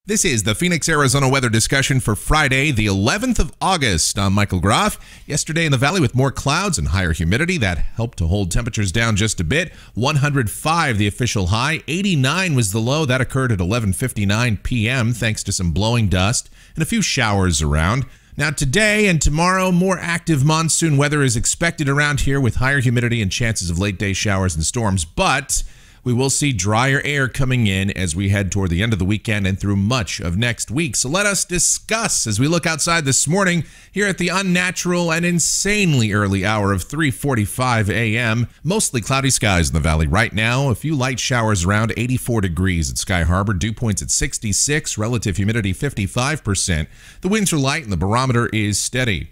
This is the Phoenix, Arizona weather discussion for Friday, the 11th of August. I'm Michael Groff. Yesterday in the valley with more clouds and higher humidity, that helped to hold temperatures down just a bit. 105 the official high, 89 was the low. That occurred at 11:59 p.m. thanks to some blowing dust and a few showers around. Now today and tomorrow, more active monsoon weather is expected around here with higher humidity and chances of late day showers and storms, but we will see drier air coming in as we head toward the end of the weekend and through much of next week. So let us discuss as we look outside this morning here at the unnatural and insanely early hour of 3:45 a.m. Mostly cloudy skies in the valley right now. A few light showers around, 84 degrees at Sky Harbor. Dew points at 66, relative humidity 55%. The winds are light and the barometer is steady.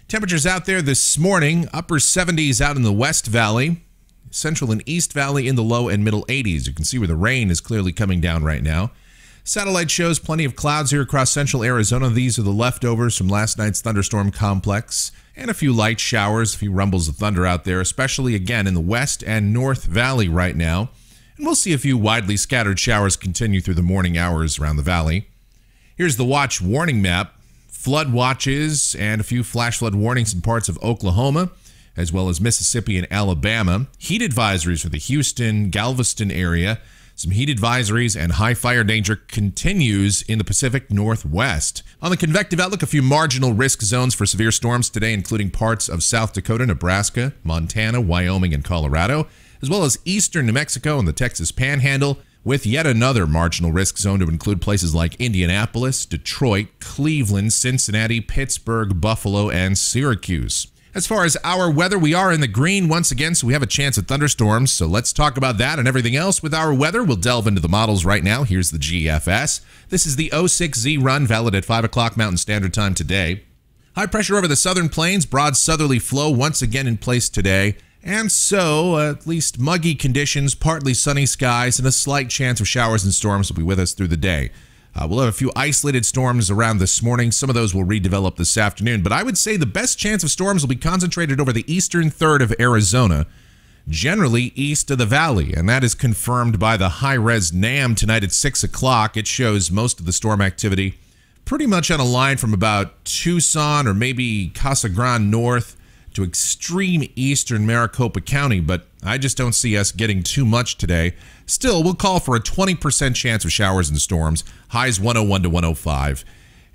Temperatures out there this morning, upper 70s out in the West Valley. Central and East Valley in the low and middle 80s. You can see where the rain is clearly coming down right now. Satellite shows plenty of clouds here across central Arizona. These are the leftovers from last night's thunderstorm complex. And a few light showers, a few rumbles of thunder out there, especially again in the West and North Valley right now. And we'll see a few widely scattered showers continue through the morning hours around the valley. Here's the watch warning map. Flood watches and a few flash flood warnings in parts of Oklahoma, as well as Mississippi and Alabama. Heat advisories for the Houston, Galveston area. Some heat advisories and high fire danger continues in the Pacific Northwest. On the convective outlook, a few marginal risk zones for severe storms today, including parts of South Dakota, Nebraska, Montana, Wyoming, and Colorado, as well as eastern New Mexico and the Texas Panhandle, with yet another marginal risk zone to include places like Indianapolis, Detroit, Cleveland, Cincinnati, Pittsburgh, Buffalo, and Syracuse. As far as our weather, we are in the green once again, so we have a chance at thunderstorms. So let's talk about that and everything else with our weather. We'll delve into the models right now. Here's the GFS. This is the 06Z run, valid at 5 o'clock Mountain Standard Time today. High pressure over the southern plains, broad southerly flow once again in place today. And so, at least muggy conditions, partly sunny skies, and a slight chance of showers and storms will be with us through the day. We'll have a few isolated storms around this morning. Some of those will redevelop this afternoon. But I would say the best chance of storms will be concentrated over the eastern third of Arizona, generally east of the valley. And that is confirmed by the high-res NAM tonight at 6 o'clock. It shows most of the storm activity pretty much on a line from about Tucson or maybe Casa Grande north to extreme eastern Maricopa County. But I just don't see us getting too much today. Still, we'll call for a 20% chance of showers and storms, highs 101 to 105,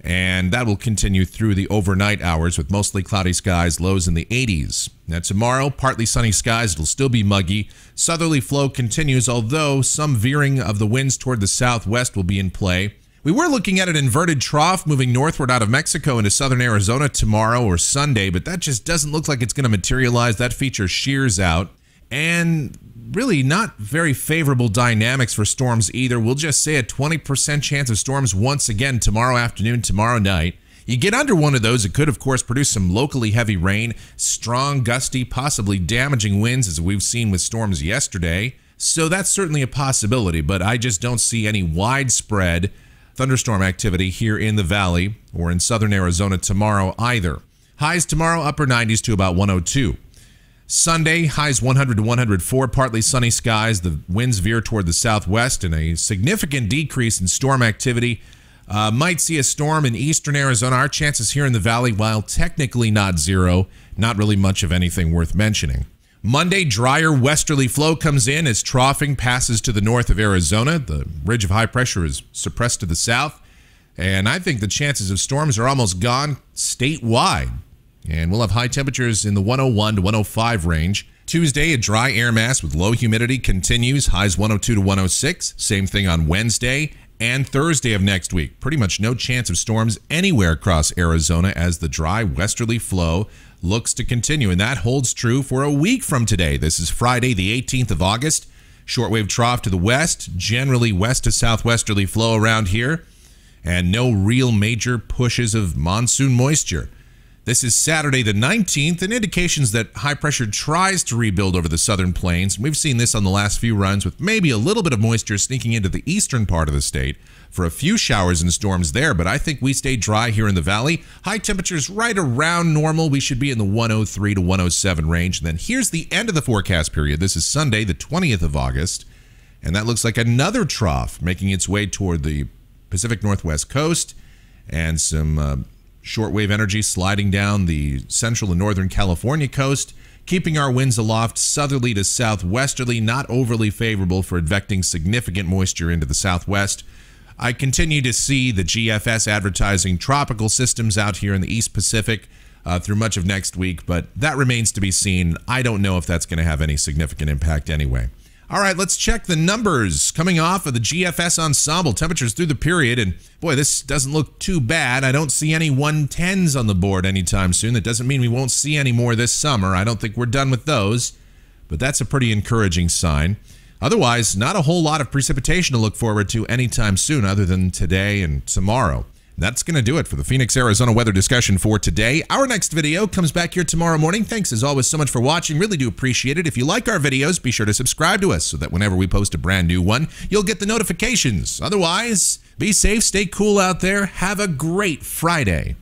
and that will continue through the overnight hours with mostly cloudy skies, lows in the 80s. Now tomorrow, partly sunny skies, it'll still be muggy. Southerly flow continues, although some veering of the winds toward the southwest will be in play. We were looking at an inverted trough moving northward out of Mexico into southern Arizona tomorrow or Sunday, but that just doesn't look like it's going to materialize. That feature shears out, and really not very favorable dynamics for storms either. We'll just say a 20% chance of storms once again tomorrow afternoon, tomorrow night. You get under one of those, it could, of course, produce some locally heavy rain, strong, gusty, possibly damaging winds, as we've seen with storms yesterday. So that's certainly a possibility, but I just don't see any widespread thunderstorm activity here in the valley or in southern Arizona tomorrow either. Highs tomorrow, upper 90s to about 102. Sunday, highs 100 to 104, partly sunny skies. The winds veer toward the southwest and a significant decrease in storm activity. Might see a storm in eastern Arizona. Our chances here in the valley, while technically not zero, not really much of anything worth mentioning. Monday, drier westerly flow comes in as troughing passes to the north of Arizona. The ridge of high pressure is suppressed to the south, and I think the chances of storms are almost gone statewide. And we'll have high temperatures in the 101 to 105 range. Tuesday, a dry air mass with low humidity continues, highs 102 to 106. Same thing on Wednesday and Thursday of next week. Pretty much no chance of storms anywhere across Arizona as the dry westerly flow looks to continue. And that holds true for a week from today. This is Friday, the 18th of August. Shortwave trough to the west, generally west to southwesterly flow around here, and no real major pushes of monsoon moisture. This is Saturday the 19th, and indications that high pressure tries to rebuild over the southern plains. We've seen this on the last few runs with maybe a little bit of moisture sneaking into the eastern part of the state for a few showers and storms there, but I think we stay dry here in the valley. High temperatures right around normal. We should be in the 103 to 107 range. And then here's the end of the forecast period. This is Sunday the 20th of August, and that looks like another trough making its way toward the Pacific Northwest coast, and some shortwave energy sliding down the central and northern California coast, keeping our winds aloft southerly to southwesterly, not overly favorable for advecting significant moisture into the southwest. I continue to see the GFS advertising tropical systems out here in the East Pacific through much of next week, but that remains to be seen. I don't know if that's going to have any significant impact anyway. All right, let's check the numbers coming off of the GFS ensemble. Temperatures through the period, and boy, this doesn't look too bad. I don't see any 110s on the board anytime soon. That doesn't mean we won't see any more this summer. I don't think we're done with those, but that's a pretty encouraging sign. Otherwise, not a whole lot of precipitation to look forward to anytime soon other than today and tomorrow. That's going to do it for the Phoenix, Arizona weather discussion for today. Our next video comes back here tomorrow morning. Thanks as always so much for watching. Really do appreciate it. If you like our videos, be sure to subscribe to us so that whenever we post a brand new one, you'll get the notifications. Otherwise, be safe, stay cool out there. Have a great Friday.